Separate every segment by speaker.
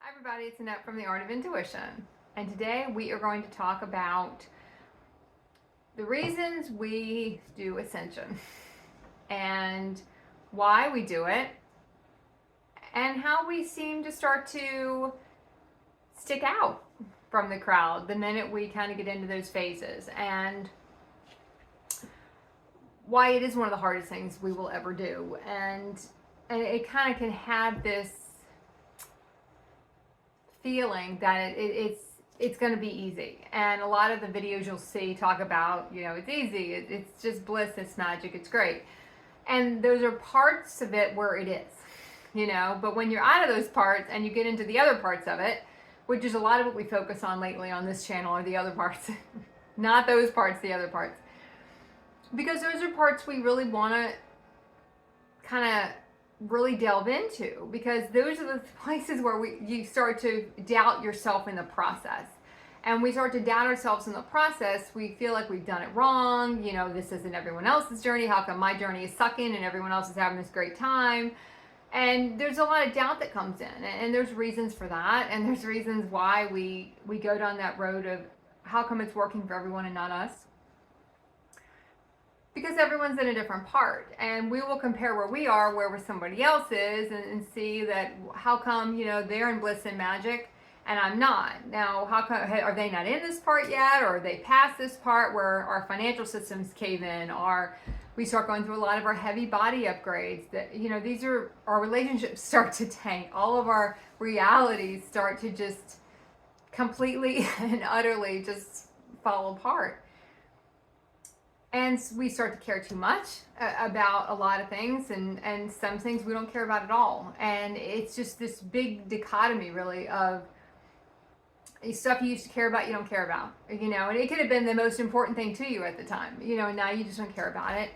Speaker 1: Hi everybody, it's Annette from The Art of Intuition, and today we are going to talk about the reasons we do Ascension and why we do it and how we seem to start to stick out from the crowd the minute we kind of get into those phases, and why it is one of the hardest things we will ever do, and it kind of can have this feeling that it's going to be easy. And a lot of the videos you'll see talk about, it's easy, it's just bliss, it's magic, it's great. And those are parts of it where it is, but when you're out of those parts and you get into the other parts of it, which is a lot of what we focus on lately on this channel, are the other parts. Not those parts, the other parts. Because those are parts we really want to kind of really delve into, because those are the places where you start to doubt yourself in the process. And we start to doubt ourselves in the process. We feel like we've done it wrong. This isn't everyone else's journey. How come my journey is sucking and everyone else is having this great time? And there's a lot of doubt that comes in, and there's reasons for that, and there's reasons why we go down that road of how come it's working for everyone and not us. Because everyone's in a different part, and we will compare where we are where somebody else is, and see that how come they're in bliss and magic and I'm not. Now, how come are they not in this part yet, or are they past this part where our financial systems cave in, or we start going through a lot of our heavy body upgrades, that these are our relationships start to tank, all of our realities start to just completely and utterly just fall apart. And we start to care too much about a lot of things, and some things we don't care about at all. And it's just this big dichotomy, really, of stuff you used to care about, you don't care about. And it could have been the most important thing to you at the time, and now you just don't care about it.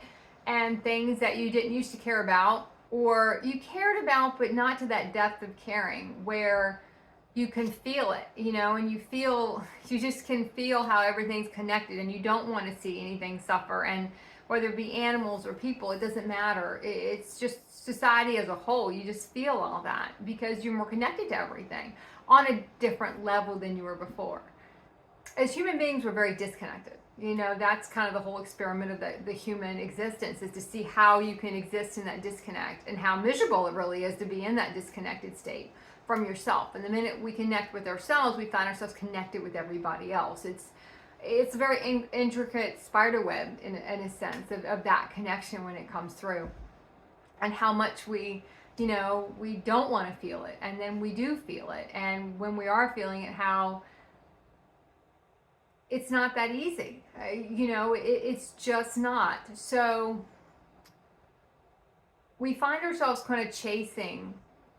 Speaker 1: And things that you didn't used to care about, or you cared about, but not to that depth of caring where you can feel it, and you just can feel how everything's connected, and you don't want to see anything suffer. And whether it be animals or people, it doesn't matter. It's just society as a whole. You just feel all that because you're more connected to everything on a different level than you were before. As human beings, we're very disconnected. That's kind of the whole experiment of the human existence, is to see how you can exist in that disconnect, and how miserable it really is to be in that disconnected state from yourself. And the minute we connect with ourselves, we find ourselves connected with everybody else. It's a very intricate spider web in a sense of that connection when it comes through, and how much we don't want to feel it, and then we do feel it. And when we are feeling it, how it's not that easy. It's just not. So we find ourselves kind of chasing,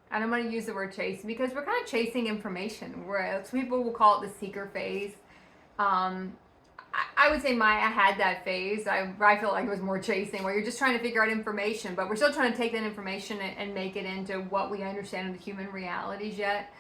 Speaker 1: and I'm going to use the word chase because we're kind of chasing information, where people will call it the seeker phase. I would say I had that phase. I feel like it was more chasing, where you're just trying to figure out information, but we're still trying to take that information and make it into what we understand of the human realities yet.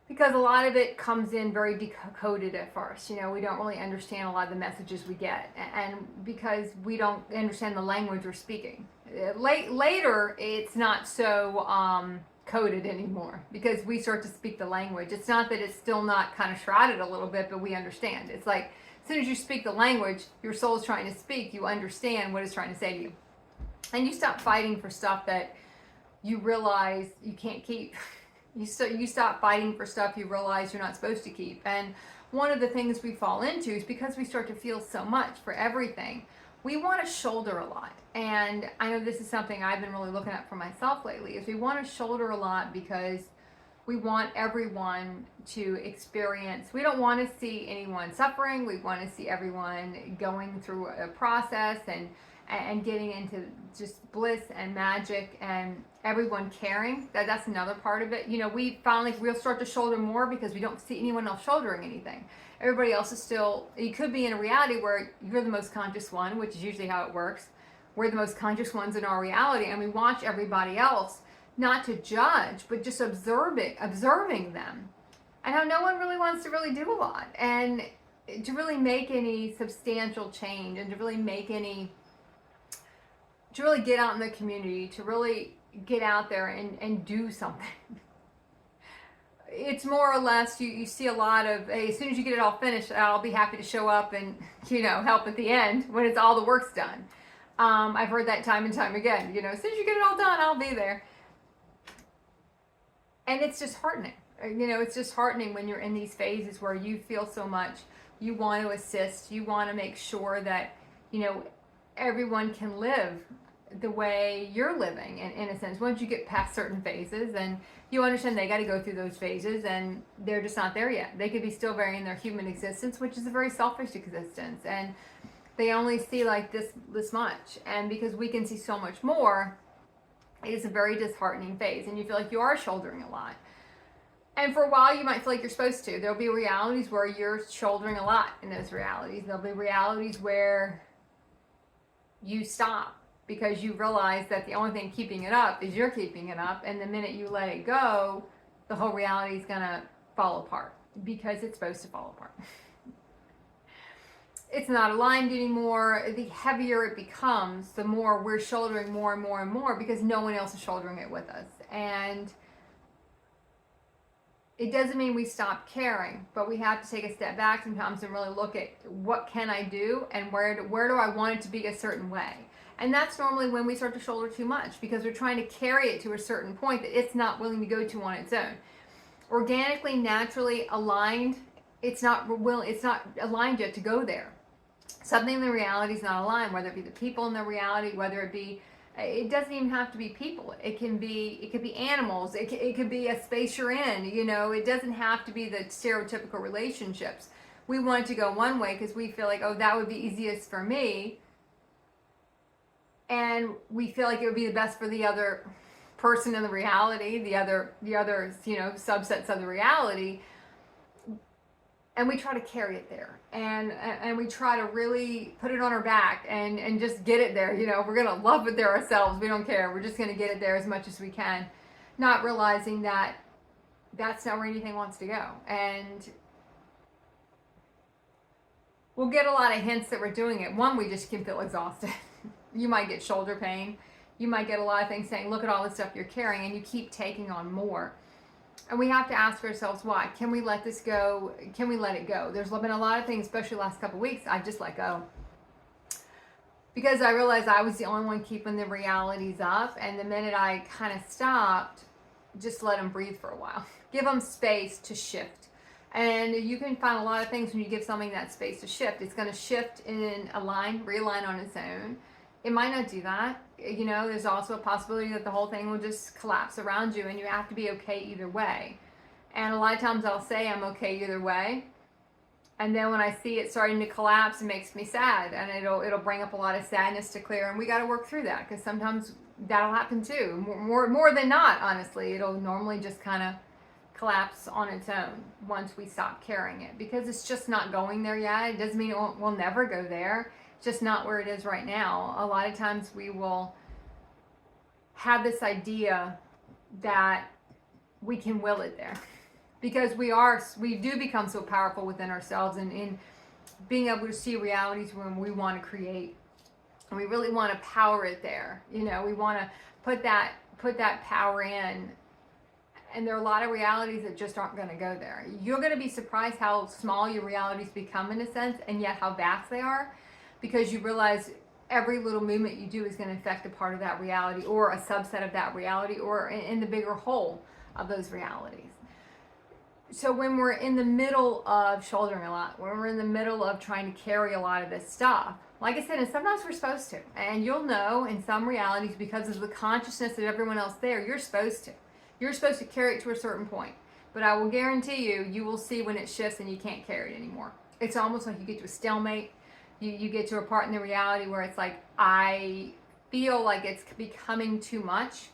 Speaker 1: Because a lot of it comes in very decoded at first. We don't really understand a lot of the messages we get, and because we don't understand the language we're speaking. Later, it's not so coded anymore, because we start to speak the language. It's not that it's still not kind of shrouded a little bit, but we understand. It's like, as soon as you speak the language your soul's trying to speak, you understand what it's trying to say to you. And you stop fighting for stuff that you realize you can't keep. You stop fighting for stuff you realize you're not supposed to keep. And one of the things we fall into is, because we start to feel so much for everything, we want to shoulder a lot. And I know this is something I've been really looking at for myself lately, is we want to shoulder a lot because we want everyone to experience. We don't want to see anyone suffering. We want to see everyone going through a process and getting into just bliss and magic, and everyone caring. That's another part of it. We'll start to shoulder more because we don't see anyone else shouldering anything. Everybody else is still, you could be in a reality where you're the most conscious one, which is usually how it works. We're the most conscious ones in our reality, and we watch everybody else, not to judge, but just observing them, and how no one really wants to really do a lot, and to really make any substantial change, and to really get out in the community, to really get out there and do something. it's more or less you see a lot of, hey, as soon as you get it all finished, I'll be happy to show up and help at the end when it's all the work's done. I've heard that time and time again. As soon as you get it all done, I'll be there. And it's disheartening. It's disheartening when you're in these phases where you feel so much. You want to assist. You want to make sure that everyone can live the way you're living, in a sense. Once you get past certain phases, and you understand they got to go through those phases, and they're just not there yet. They could be still very in their human existence, which is a very selfish existence, and they only see like this much. And because we can see so much more, it is a very disheartening phase, and you feel like you are shouldering a lot. And for a while, you might feel like you're supposed to. There'll be realities where you're shouldering a lot in those realities. There'll be realities where you stop because you realize that the only thing keeping it up is you're keeping it up. And the minute you let it go, the whole reality is going to fall apart because it's supposed to fall apart. It's not aligned anymore. The heavier it becomes, the more we're shouldering more and more and more because no one else is shouldering it with us. And it doesn't mean we stop caring, but we have to take a step back sometimes and really look at what can I do and where do I want it to be a certain way. And that's normally when we start to shoulder too much because we're trying to carry it to a certain point that it's not willing to go to on its own. Organically, naturally aligned, it's not aligned yet to go there. Something in the reality is not aligned, whether it be the people in the reality, whether it doesn't even have to be people. It could be animals. It could be a space you're in. It doesn't have to be the stereotypical relationships. We want it to go one way because we feel like, oh, that would be easiest for me. And we feel like it would be the best for the other person in the reality, the other subsets of the reality. And we try to carry it there, and we try to really put it on our back and just get it there. We're gonna love it there ourselves. We don't care. We're just gonna get it there as much as we can, not realizing that that's not where anything wants to go. And we'll get a lot of hints that we're doing it. One, we just can feel exhausted. You might get shoulder pain. You might get a lot of things saying, look at all the stuff you're carrying, and you keep taking on more. And we have to ask ourselves why. Can we let this go? Can we let it go? There's been a lot of things, especially the last couple of weeks, I just let go. Because I realized I was the only one keeping the realities up. And the minute I kind of stopped, just let them breathe for a while. Give them space to shift. And you can find a lot of things when you give something that space to shift. It's going to shift and realign on its own. It might not do that. There's also a possibility that the whole thing will just collapse around you, and you have to be okay either way. And a lot of times I'll say I'm okay either way, and then when I see it starting to collapse, it makes me sad, and it'll bring up a lot of sadness to clear, and we got to work through that because sometimes that'll happen too. More than not, honestly, it'll normally just kind of collapse on its own once we stop carrying it because it's just not going there yet. It doesn't mean we'll never go there. Just not where it is right now. A lot of times we will have this idea that we can will it there because we do become so powerful within ourselves and in being able to see realities when we want to create, and we really want to power it there. We want to put that power in, and there are a lot of realities that just aren't going to go there. You're going to be surprised how small your realities become in a sense, and yet how vast they are. Because you realize every little movement you do is going to affect a part of that reality or a subset of that reality or in the bigger whole of those realities. So when we're in the middle of shouldering a lot, when we're in the middle of trying to carry a lot of this stuff, like I said, and sometimes we're supposed to. And you'll know in some realities because of the consciousness of everyone else there, you're supposed to. You're supposed to carry it to a certain point. But I will guarantee you will see when it shifts and you can't carry it anymore. It's almost like you get to a stalemate. You get to a part in the reality where it's like, I feel like it's becoming too much.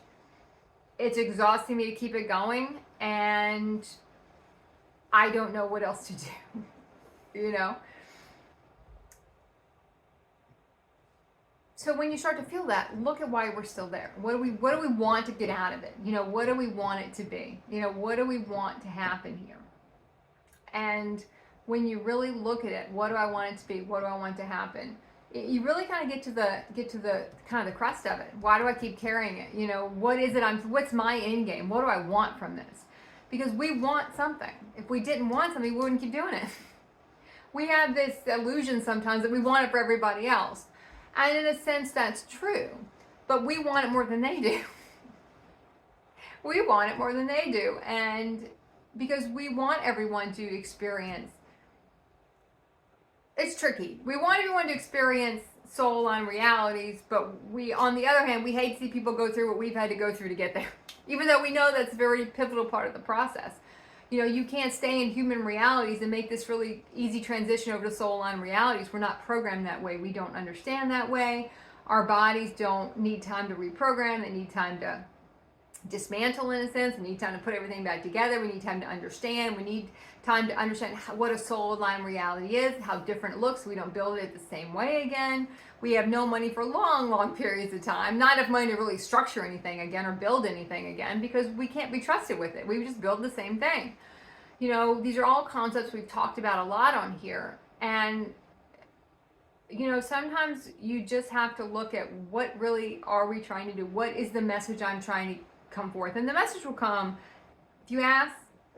Speaker 1: It's exhausting me to keep it going, and I don't know what else to do, So when you start to feel that, look at why we're still there. What do we want to get out of it? What do we want it to be? What do we want to happen here? And when you really look at it, what do I want it to be? What do I want to happen? You really kind of get to the kind of the crust of it. Why do I keep carrying it? What is it? What's my end game? What do I want from this? because we want something. If we didn't want something, we wouldn't keep doing it. We have this illusion sometimes that we want it for everybody else. And in a sense, that's true. But we want it more than they do. We want it more than they do. And because we want everyone to experience, it's tricky. We want everyone to experience soul line realities, but we, on the other hand, we hate to see people go through what we've had to go through to get there. Even though we know that's a very pivotal part of the process. You know, you can't stay in human realities and make this really easy transition over to soul line realities. We're not programmed that way. We don't understand that way. Our bodies don't need time to reprogram. They need time to dismantle, in a sense. We need time to put everything back together. We need time to understand. We need time to understand what a soul line reality is, how different it looks. We don't build it the same way again. We have no money for long periods of time. Not enough money to really structure anything again or build anything again, because we can't be trusted with it. We just build the same thing. You know, these are all concepts we've talked about a lot on here. And you know, sometimes you just have to look at what really are we trying to do? What is the message I'm trying to come forth? And the message will come if you ask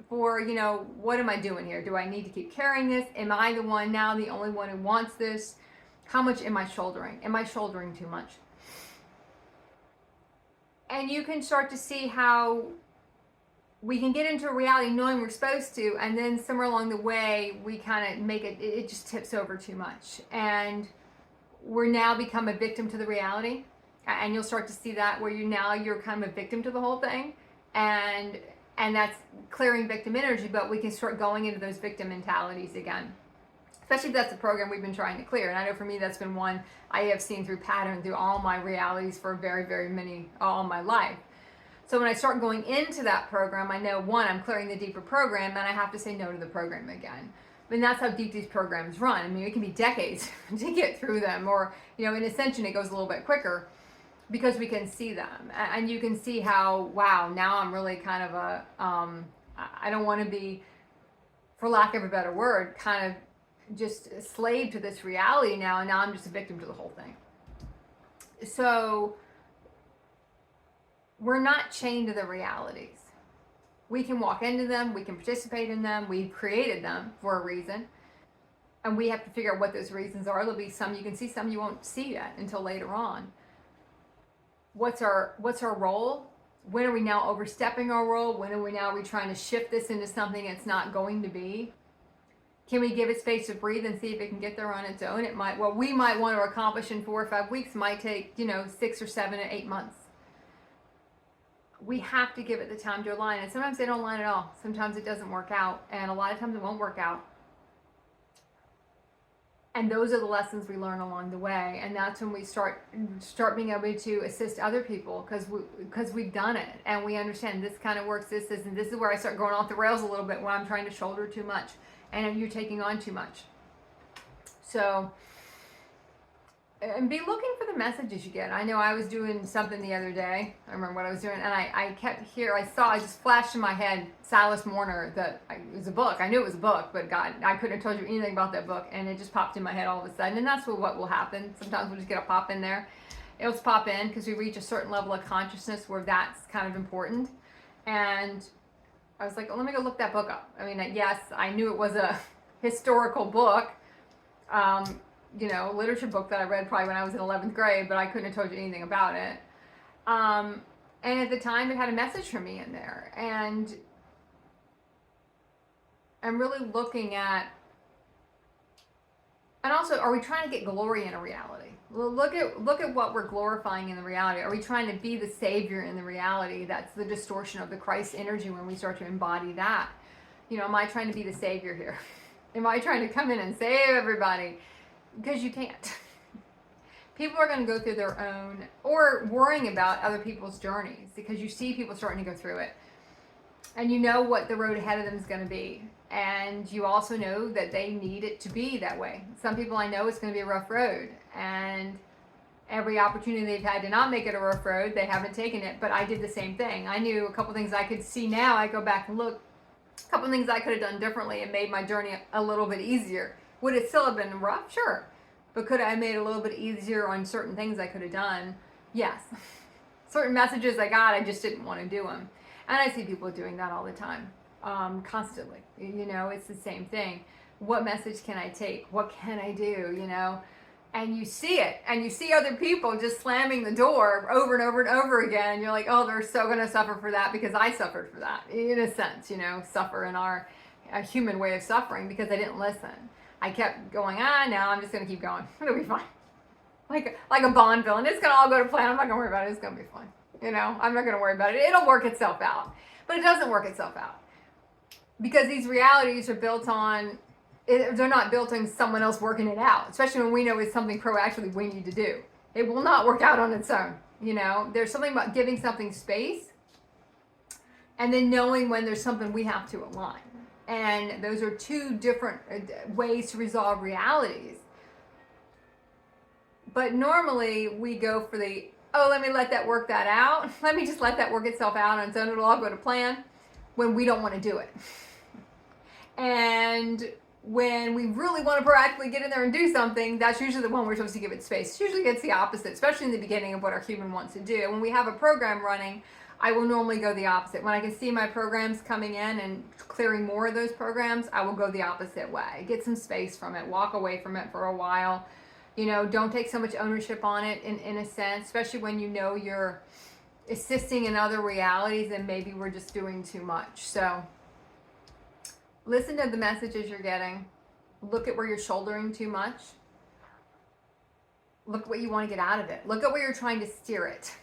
Speaker 1: for, you know, what am I doing here? Do I need to keep carrying this? Am I the one now, the only one who wants this? How much am I shouldering? Am I shouldering too much? And you can start to see how we can get into a reality knowing we're supposed to, and then somewhere along the way we kind of make it just tips over too much, and we're now become a victim to the reality. And you'll start to see that where you're kind of a victim to the whole thing, and that's clearing victim energy. But we can start going into those victim mentalities again, especially if that's the program we've been trying to clear. And I know for me that's been one I have seen through pattern through all my realities for all my life. So when I start going into that program, I know, one, I'm clearing the deeper program, and I have to say no to the program again. And that's how deep these programs run. I mean, it can be decades to get through them, or, you know, in Ascension, it goes a little bit quicker because we can see them. And you can see how, wow, now I'm really kind of I don't want to be, for lack of a better word, kind of just a slave to this reality now, and now I'm just a victim to the whole thing. So we're not chained to the realities. We can walk into them, we can participate in them, we created them for a reason, and we have to figure out what those reasons are. There'll be some you can see, some you won't see yet until later on. What's our role? When are we now overstepping our role? When are we trying to shift this into something it's not going to be? Can we give it space to breathe and see if it can get there on its own? What we might want to accomplish in 4 or 5 weeks might take, 6 or 7 or 8 months. We have to give it the time to align, and sometimes they don't align at all. Sometimes it doesn't work out, and a lot of times it won't work out. And those are the lessons we learn along the way, and that's when we start being able to assist other people, because we've done it and we understand this kind of works. This is where I start going off the rails a little bit when I'm trying to shoulder too much and you're taking on too much. So. And be looking for the messages you get. I know I was doing something the other day. I remember what I was doing, and I just flashed in my head Silas Marner, it was a book. I knew it was a book, but God, I couldn't have told you anything about that book, and it just popped in my head all of a sudden. And that's what will happen. Sometimes we'll just get a pop in there. It'll just pop in because we reach a certain level of consciousness where that's kind of important. And I was like, let me go look that book up. I mean, yes, I knew it was a historical book. Literature book that I read probably when I was in 11th grade, but I couldn't have told you anything about it. And at the time, it had a message for me in there. And I'm really looking at, and also, are we trying to get glory in a reality? Look at what we're glorifying in the reality. Are we trying to be the savior in the reality? That's the distortion of the Christ energy when we start to embody that. Am I trying to be the savior here? Am I trying to come in and save everybody? Because you can't. People are going to go through their own, or worrying about other people's journeys, because you see people starting to go through it. And you know what the road ahead of them is going to be. And you also know that they need it to be that way. Some people I know it's going to be a rough road. And every opportunity they've had to not make it a rough road, they haven't taken it. But I did the same thing. I knew a couple things I could see now. I go back and look. A couple things I could have done differently and made my journey a little bit easier. Would it still have been rough? Sure. But could I have made it a little bit easier on certain things I could have done? Yes. Certain messages I got, I just didn't want to do them. And I see people doing that all the time. constantly. You know, it's the same thing. What message can I take? What can I do? You know, and you see it, and you see other people just slamming the door over and over and over again. And you're like, oh, they're so going to suffer for that because I suffered for that, in a sense. You know, suffer in our human way of suffering because I didn't listen. I kept going on. Now I'm just going to keep going. It'll be fine. Like a Bond villain. It's going to all go to plan. I'm not going to worry about it. It's going to be fine. You know, I'm not going to worry about it. It'll work itself out. But it doesn't work itself out. Because these realities are built on, they're not built on someone else working it out. Especially when we know it's something proactively we need to do. It will not work out on its own. You know, there's something about giving something space. And then knowing when there's something we have to align. And those are two different ways to resolve realities. But normally we go for the, oh, let me let that work that out. Let me just let that work itself out on its own. It'll all go to plan when we don't want to do it. And when we really want to proactively get in there and do something, that's usually the one we're supposed to give it space. It usually gets the opposite, especially in the beginning of what our human wants to do. When we have a program running, I will normally go the opposite. When I can see my programs coming in and clearing more of those programs, I will go the opposite way. Get some space from it, walk away from it for a while. You know, don't take so much ownership on it in a sense, especially when you know you're assisting in other realities and maybe we're just doing too much. So listen to the messages you're getting. Look at where you're shouldering too much. Look at what you want to get out of it. Look at where you're trying to steer it.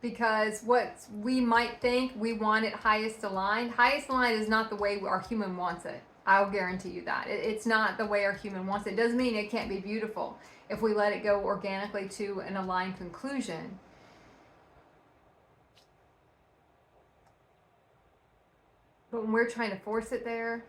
Speaker 1: Because what we might think we want it highest aligned is not the way our human wants it. I'll guarantee you that. It's not the way our human wants it. It doesn't mean it can't be beautiful if we let it go organically to an aligned conclusion. But when we're trying to force it there,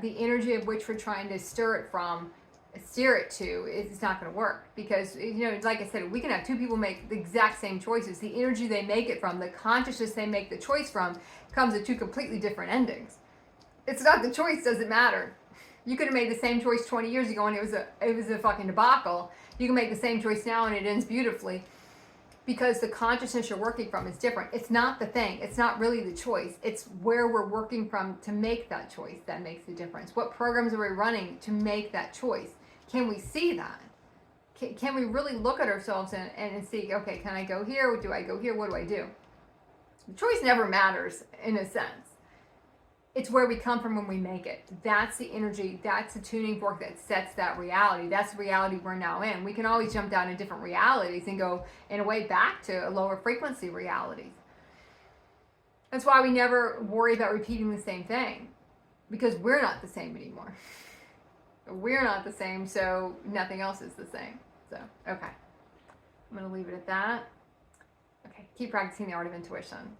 Speaker 1: the energy of which we're trying to steer it to, it's not going to work. Because, you know, like I said, we can have two people make the exact same choices. The energy they make it from, the consciousness they make the choice from, comes at two completely different endings. It's not the choice, doesn't matter. You could have made the same choice 20 years ago and it was a fucking debacle. You can make the same choice now and it ends beautifully. Because the consciousness you're working from is different. It's not the thing. It's not really the choice. It's where we're working from to make that choice that makes the difference. What programs are we running to make that choice? Can we see that? Can we really look at ourselves and see, okay, can I go here? Do I go here? What do I do? The choice never matters in a sense. It's where we come from when we make it. That's the energy, that's the tuning fork that sets that reality. That's the reality we're now in. We can always jump down to different realities and go, in a way, back to a lower frequency realities. That's why we never worry about repeating the same thing. Because we're not the same anymore. We're not the same, so nothing else is the same. So, okay. I'm going to leave it at that. Okay, keep practicing the art of intuition.